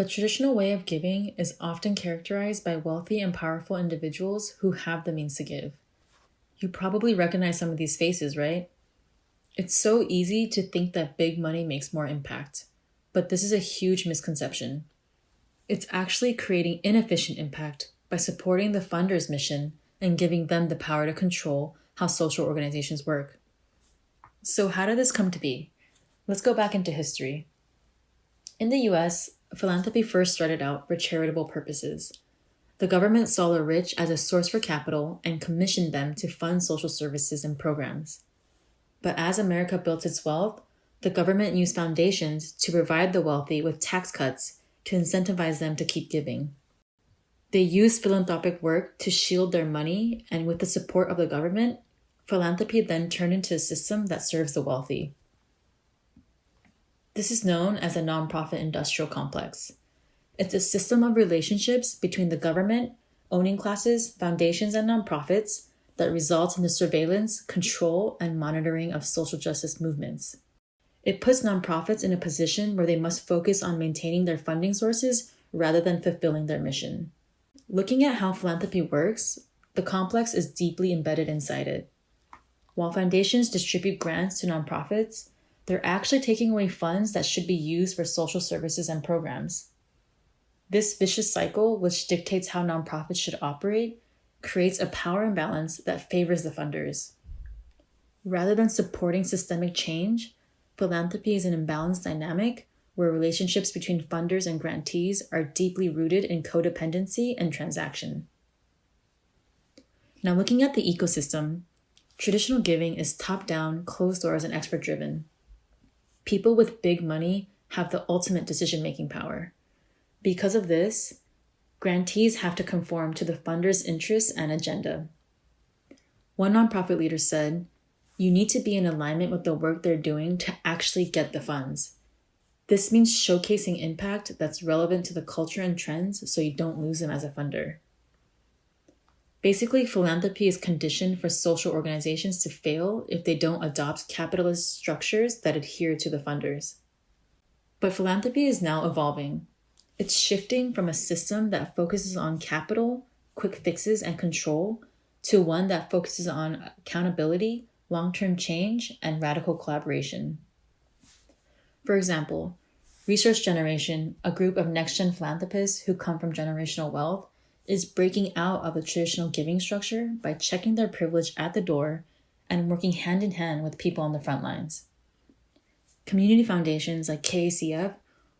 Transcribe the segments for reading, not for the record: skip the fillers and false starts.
The traditional way of giving is often characterized by wealthy and powerful individuals who have the means to give. You probably recognize some of these faces, right? It's so easy to think that big money makes more impact, but this is a huge misconception. It's actually creating inefficient impact by supporting the funder's mission and giving them the power to control how social organizations work. So how did this come to be? Let's go back into history. In the US, philanthropy first started out for charitable purposes. The government saw the rich as a source for capital and commissioned them to fund social services and programs. But as America built its wealth, the government used foundations to provide the wealthy with tax cuts to incentivize them to keep giving. They used philanthropic work to shield their money, and with the support of the government, philanthropy then turned into a system that serves the wealthy. This is known as a nonprofit industrial complex. It's a system of relationships between the government, owning classes, foundations, and nonprofits that results in the surveillance, control, and monitoring of social justice movements. It puts nonprofits in a position where they must focus on maintaining their funding sources rather than fulfilling their mission. Looking at how philanthropy works, the complex is deeply embedded inside it. While foundations distribute grants to nonprofits, they're actually taking away funds that should be used for social services and programs. This vicious cycle, which dictates how nonprofits should operate, creates a power imbalance that favors the funders. Rather than supporting systemic change, philanthropy is an imbalanced dynamic where relationships between funders and grantees are deeply rooted in codependency and transaction. Now, looking at the ecosystem, traditional giving is top-down, closed doors, and expert-driven. People with big money have the ultimate decision-making power. Because of this, grantees have to conform to the funder's interests and agenda. One nonprofit leader said, "You need to be in alignment with the work they're doing to actually get the funds. This means showcasing impact that's relevant to the culture and trends so you don't lose them as a funder." Basically, philanthropy is conditioned for social organizations to fail if they don't adopt capitalist structures that adhere to the funders. But philanthropy is now evolving. It's shifting from a system that focuses on capital, quick fixes, and control to one that focuses on accountability, long-term change, and radical collaboration. For example, Resource Generation, a group of next-gen philanthropists who come from generational wealth, is breaking out of the traditional giving structure by checking their privilege at the door and working hand in hand with people on the front lines. Community foundations like KACF,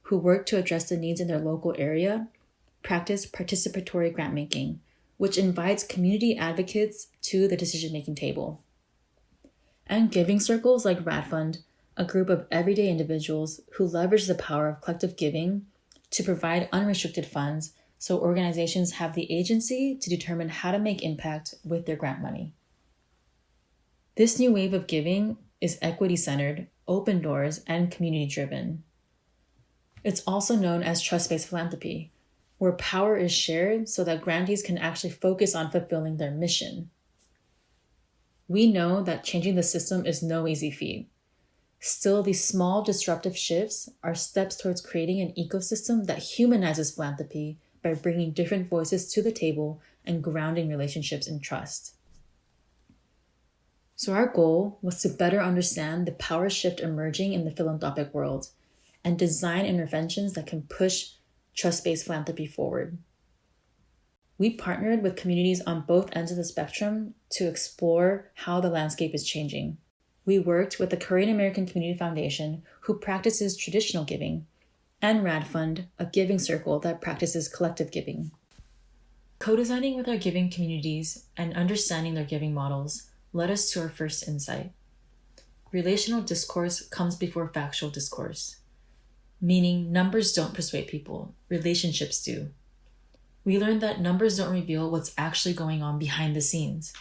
who work to address the needs in their local area, practice participatory grantmaking, which invites community advocates to the decision-making table. And giving circles like RadFund, a group of everyday individuals who leverage the power of collective giving to provide unrestricted funds so organizations have the agency to determine how to make impact with their grant money. This new wave of giving is equity-centered, open doors, and community-driven. It's also known as trust-based philanthropy, where power is shared so that grantees can actually focus on fulfilling their mission. We know that changing the system is no easy feat. Still, these small disruptive shifts are steps towards creating an ecosystem that humanizes philanthropy by bringing different voices to the table and grounding relationships in trust. So our goal was to better understand the power shift emerging in the philanthropic world and design interventions that can push trust-based philanthropy forward. We partnered with communities on both ends of the spectrum to explore how the landscape is changing. We worked with the Korean American Community Foundation, who practices traditional giving, and RadFund, a giving circle that practices collective giving. Co-designing with our giving communities and understanding their giving models led us to our first insight. Relational discourse comes before factual discourse, meaning numbers don't persuade people, relationships do. We learned that numbers don't reveal what's actually going on behind the scenes.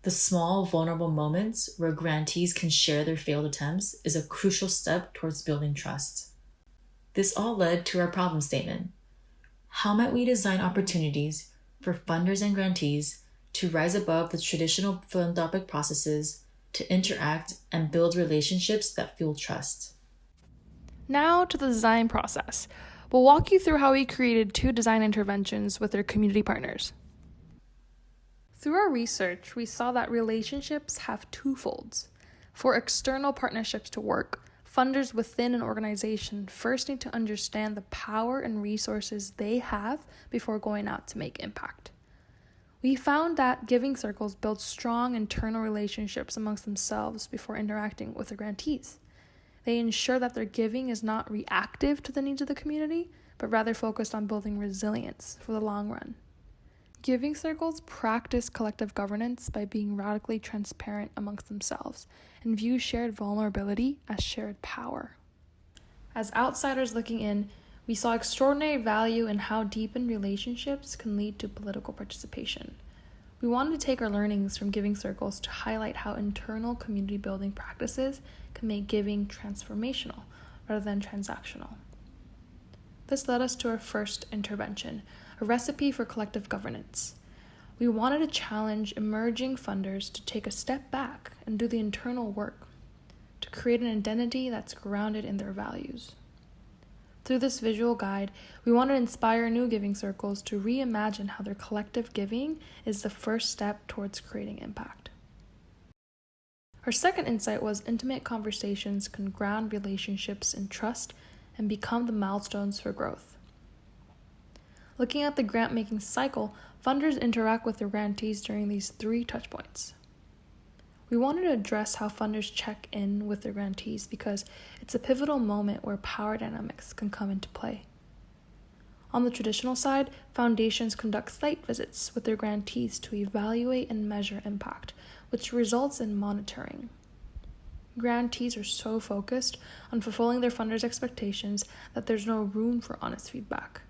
The small, vulnerable moments where grantees can share their failed attempts is a crucial step towards building trust. This all led to our problem statement. How might we design opportunities for funders and grantees to rise above the traditional philanthropic processes, to interact and build relationships that fuel trust? Now to the design process. we'll walk you through how we created 2 design interventions with their community partners. Through our research, we saw that relationships have 2 folds. For external partnerships to work, funders within an organization first need to understand the power and resources they have before going out to make impact. We found that giving circles build strong internal relationships amongst themselves before interacting with the grantees. They ensure that their giving is not reactive to the needs of the community, but rather focused on building resilience for the long run. Giving circles practice collective governance by being radically transparent amongst themselves and view shared vulnerability as shared power. As outsiders looking in, we saw extraordinary value in how deepened relationships can lead to political participation. We wanted to take our learnings from giving circles to highlight how internal community building practices can make giving transformational rather than transactional. This led us to our first intervention, a recipe for collective governance. We wanted to challenge emerging funders to take a step back and do the internal work, to create an identity that's grounded in their values. Through this visual guide, we want to inspire new giving circles to reimagine how their collective giving is the first step towards creating impact. Our second insight was intimate conversations can ground relationships in trust and become the milestones for growth. Looking at the grant-making cycle, funders interact with their grantees during these 3 touchpoints. We wanted to address how funders check in with their grantees because it's a pivotal moment where power dynamics can come into play. On the traditional side, foundations conduct site visits with their grantees to evaluate and measure impact, which results in monitoring. Grantees are so focused on fulfilling their funders' expectations that there's no room for honest feedback.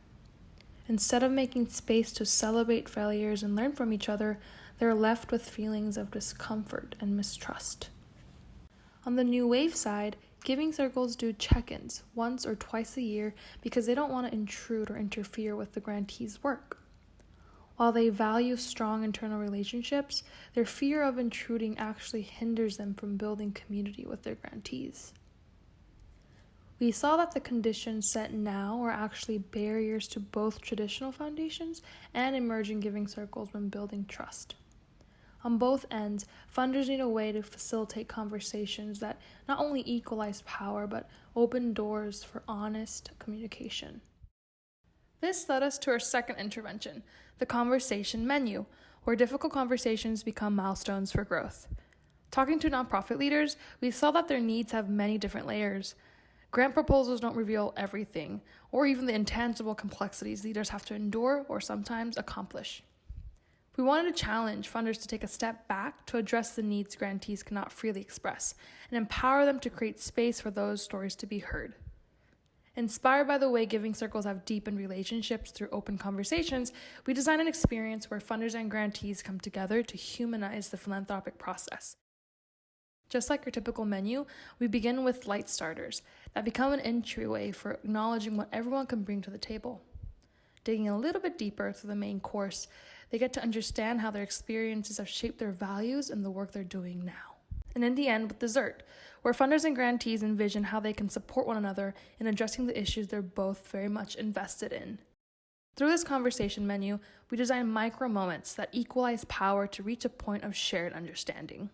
Instead of making space to celebrate failures and learn from each other, they're left with feelings of discomfort and mistrust. On the new wave side, giving circles do check-ins once or twice a year because they don't want to intrude or interfere with the grantees' work. While they value strong internal relationships, their fear of intruding actually hinders them from building community with their grantees. We saw that the conditions set now are actually barriers to both traditional foundations and emerging giving circles when building trust. On both ends, funders need a way to facilitate conversations that not only equalize power, but open doors for honest communication. This led us to our second intervention, the conversation menu, where difficult conversations become milestones for growth. Talking to nonprofit leaders, we saw that their needs have many different layers. Grant proposals don't reveal everything, or even the intangible complexities leaders have to endure or sometimes accomplish. We wanted to challenge funders to take a step back to address the needs grantees cannot freely express, and empower them to create space for those stories to be heard. Inspired by the way giving circles have deepened relationships through open conversations, we designed an experience where funders and grantees come together to humanize the philanthropic process. Just like our typical menu, we begin with light starters that become an entryway for acknowledging what everyone can bring to the table. Digging a little bit deeper through the main course, they get to understand how their experiences have shaped their values and the work they're doing now. And in the end, with dessert, where funders and grantees envision how they can support one another in addressing the issues they're both very much invested in. Through this conversation menu, we design micro moments that equalize power to reach a point of shared understanding.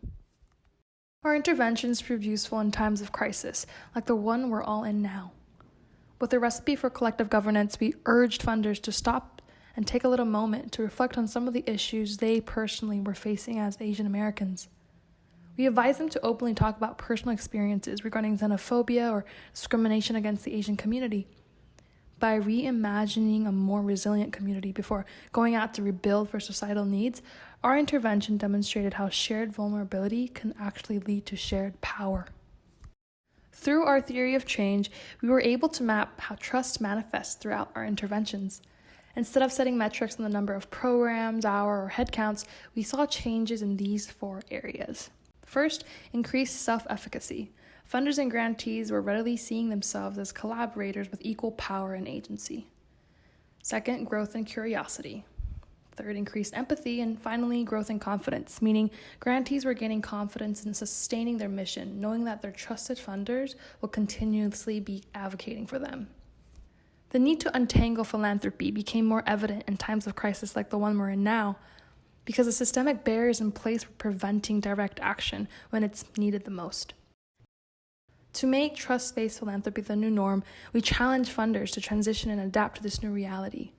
Our interventions proved useful in times of crisis, like the one we're all in now. With a recipe for collective governance, we urged funders to stop and take a little moment to reflect on some of the issues they personally were facing as Asian Americans. We advised them to openly talk about personal experiences regarding xenophobia or discrimination against the Asian community. By reimagining a more resilient community before going out to rebuild for societal needs, our intervention demonstrated how shared vulnerability can actually lead to shared power. Through our theory of change, we were able to map how trust manifests throughout our interventions. Instead of setting metrics on the number of programs, hour, or headcounts, we saw changes in these 4 areas. First, increased self-efficacy. Funders and grantees were readily seeing themselves as collaborators with equal power and agency. Second, growth and curiosity. Third, increased empathy. And finally, growth and confidence, meaning grantees were gaining confidence in sustaining their mission, knowing that their trusted funders will continuously be advocating for them. The need to untangle philanthropy became more evident in times of crisis like the one we're in now, because the systemic barriers in place were preventing direct action when it's needed the most. To make trust-based philanthropy the new norm, we challenge funders to transition and adapt to this new reality.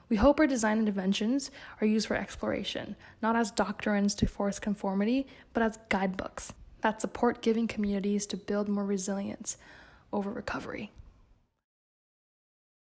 We hope our design interventions are used for exploration, not as doctrines to force conformity, but as guidebooks that support giving communities to build more resilience over recovery.